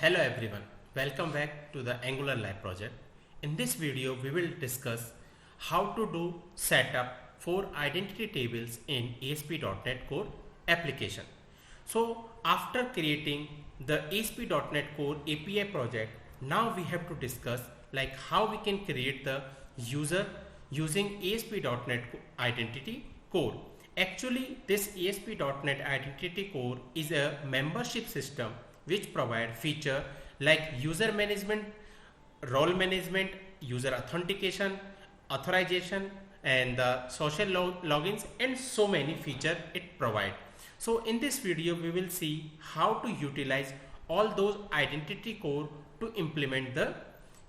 Hello everyone, welcome back to the Angular Lab project. In this video we will discuss how to do setup for identity tables in ASP.NET Core application. So after creating the ASP.NET Core API project, now we have to discuss like how we can create the user using ASP.NET Identity Core. Actually, this ASP.NET Identity Core is a membership system which provide feature like user management, role management, user authentication, authorization, and the social logins, and so many features it provide. So in this video we will see how to utilize all those identity core to implement the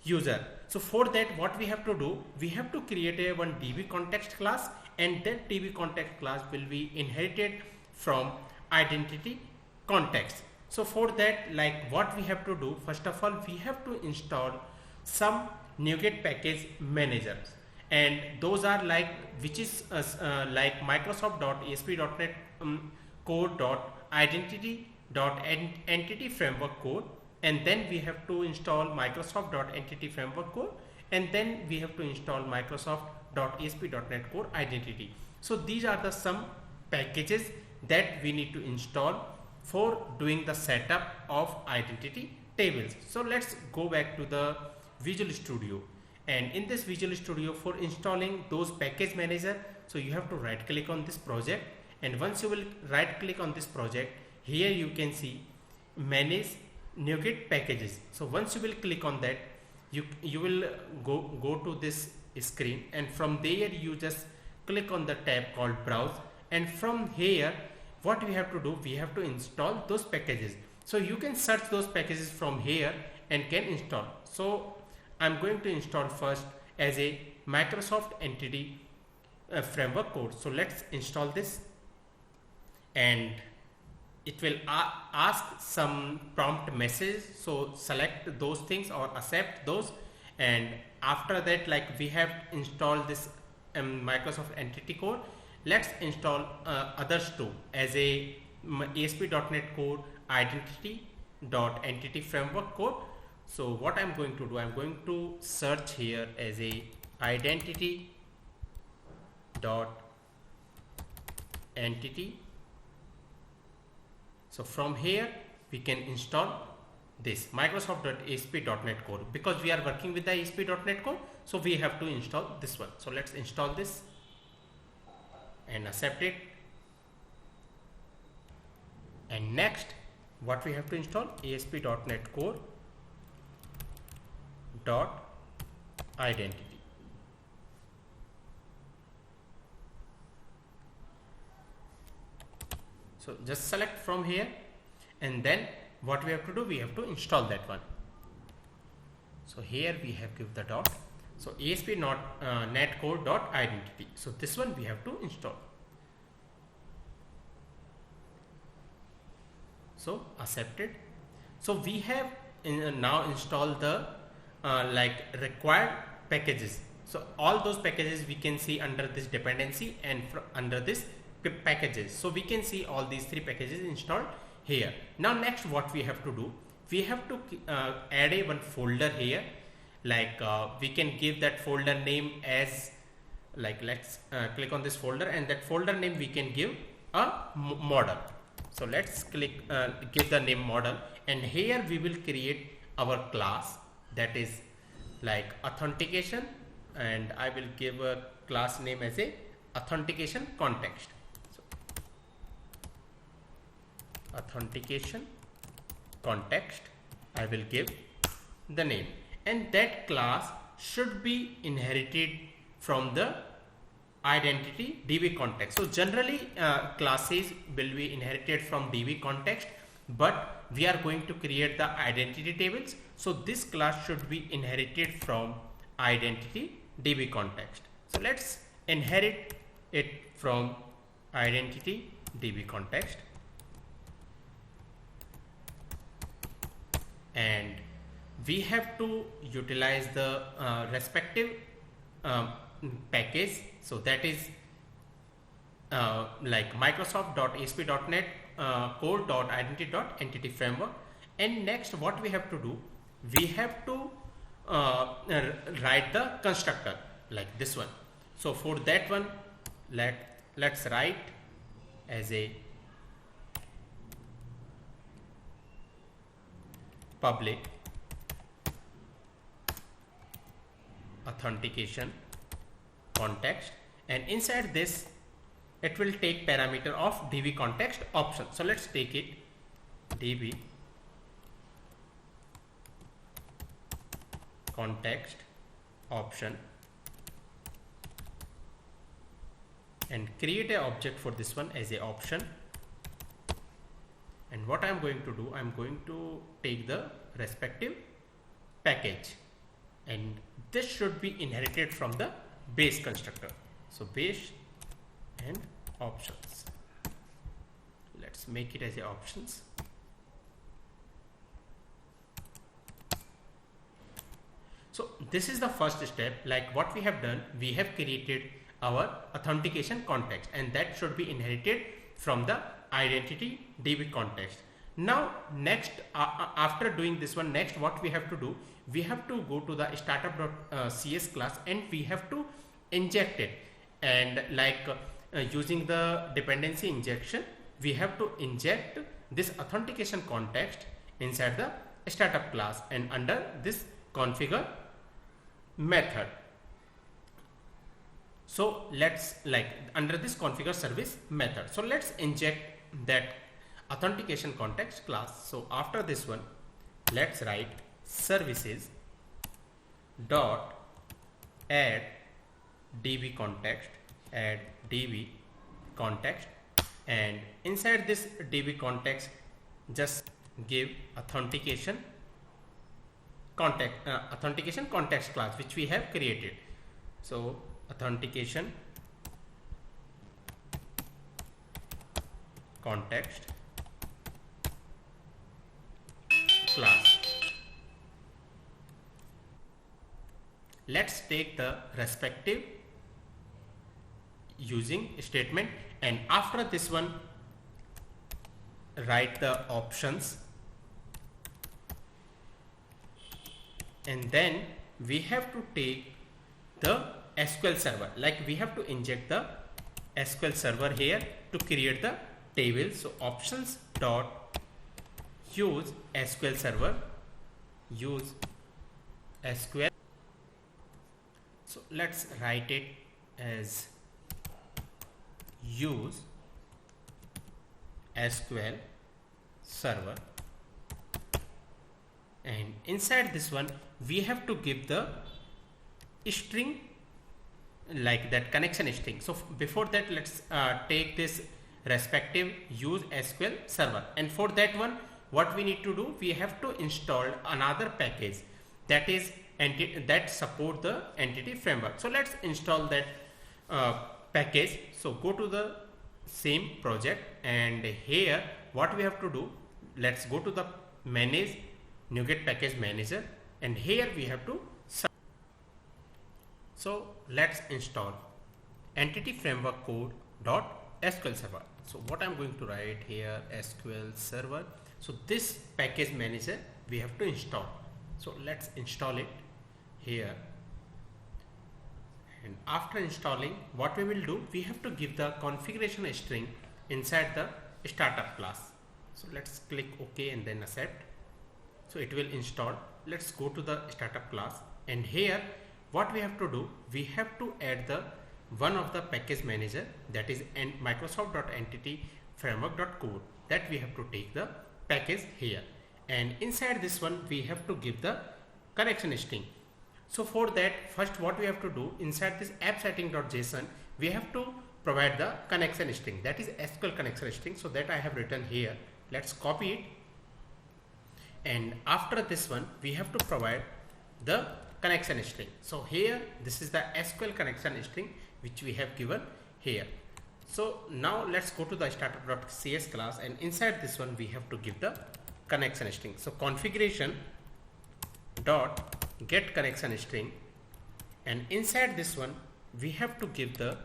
user. So for that, what we have to do, we have to create a one DB context class, and that DB context class will be inherited from identity context. So for that, like what we have to do, first of all we have to install some NuGet package managers, and those are like which is like Microsoft.ASP.NET Core.identity.entity framework core, and then we have to install Microsoft.entity framework core, and then we have to install Microsoft.ASP.NET Core identity. So these are the some packages that we need to install for doing the setup of identity tables. So let's go back to the Visual Studio, and in this Visual Studio, for installing those package manager, so you have to right click on this project, and once you will right click on this project, here you can see manage NuGet packages. So once you will click on that, you will go to this screen, and from there you just click on the tab called browse, and from here what we have to do, we have to install those packages. So you can search those packages from here and can install. So I'm going to install first as a Microsoft entity framework code. So let's install this, and it will ask some prompt message, so select those things or accept those, and after that, like we have installed this Microsoft entity core, let's install others too as a ASP.NET Core identity.entity framework core. So what I'm going to do, I'm going to search here as a identity.entity. So from here we can install this Microsoft.ASP.NET Core, because we are working with the ASP.NET Core, so we have to install this one. So let's install this and accept it. And next, what we have to install, ASP.NET Core .identity. So just select from here, and then what we have to do, we have to install that one. So here we have give the dot. So ASP.NET Core .identity. So this one we have to install. So accepted. So we have now installed the like required packages. So all those packages we can see under this dependency and under this packages. So we can see all these three packages installed here. Now next, what we have to do, we have to add a one folder here. Like we can give that folder name as like, let's click on this folder, and that folder name we can give a model. So let's click give the name model, and here we will create our class that is like authentication, and I will give a class name as a authentication context. So authentication context, I will give the name, and that class should be inherited from the identity DB context. So generally classes will be inherited from DB context, but we are going to create the identity tables, so this class should be inherited from identity DB context. So let's inherit it from identity DB context, and we have to utilize the respective package. So that is like Microsoft.ASP.NET Core.identity.entity framework, And next what we have to do, we have to write the constructor like this one. So for that one, let's write as a public authentication context, and inside this it will take parameter of db context option. So let's take it db context option and create an object for this one as a option. And what I'm going to do, I'm going to take the respective package, and this should be inherited from the base constructor. So base and options, let's make it as a options. So this is the first step. Like what we have done, we have created our authentication context, and that should be inherited from the identity db context. Now next, after doing this one, next what we have to do, we have to go to the startup.cs class and we have to inject it, and using the dependency injection, we have to inject this authentication context inside the startup class and under this configure method. So let's under this configure service method. So let's inject that authentication context class. So after this one, let's write services dot add db context, and inside this db context just give authentication context class which we have created. So authentication context class. Let's take the respective using statement, and after this one write the options, and then we have to take the SQL server, we have to inject the SQL server here to create the table. So options dot use SQL server, use SQL. So let's write it as use SQL server, and inside this one we have to give the string like that connection string. So before that, let's take this respective use SQL server, and for that one what we need to do, we have to install another package that support the entity framework. So let's install that package. So go to the same project, and here what we have to do, let's go to the manage NuGet package manager, and here we have to so let's install entity framework code dot SQL server. So what I'm going to write here, SQL server. So this package manager we have to install. So let's install it here, and after installing, what we will do, we have to give the configuration string inside the startup class. So let's click OK and then accept. So it will install. Let's go to the startup class, and here what we have to do, we have to add the one of the package manager, that is Microsoft.entity framework.code, that we have to take the package here, and inside this one we have to give the connection string. So for that, first what we have to do, inside this app setting.json we have to provide the connection string, that is SQL connection string. So that I have written here. Let's copy it, and after this one we have to provide the connection string. So here this is the SQL connection string which we have given here. So now let's go to the startup.cs class, and inside this one we have to give the connection string. So configuration dot get connection string, and inside this one we have to give the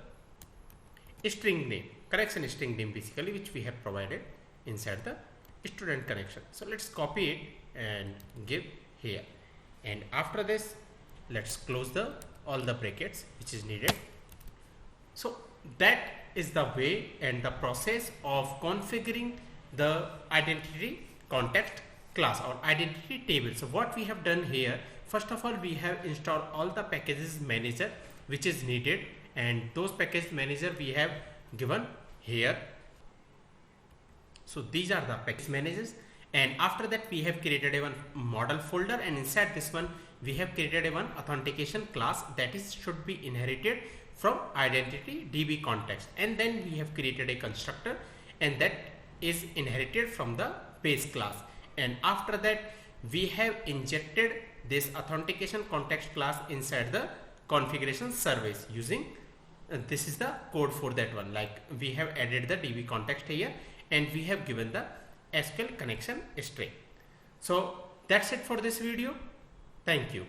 string name, connection string name basically, which we have provided inside the student connection. So let's copy it and give here, and after this let's close all the brackets which is needed. So that is the way and the process of configuring the identity context class or identity table. So what we have done here, first of all, we have installed all the packages manager which is needed, and those package manager we have given here. So these are the package managers, and after that we have created a one model folder, and inside this one we have created a one authentication class that is should be inherited from identity DB context, and then we have created a constructor and that is inherited from the base class, and after that we have injected this authentication context class inside the configuration service using this is the code for that one. Like we have added the DB context here and we have given the SQL connection string. So that's it for this video. Thank you.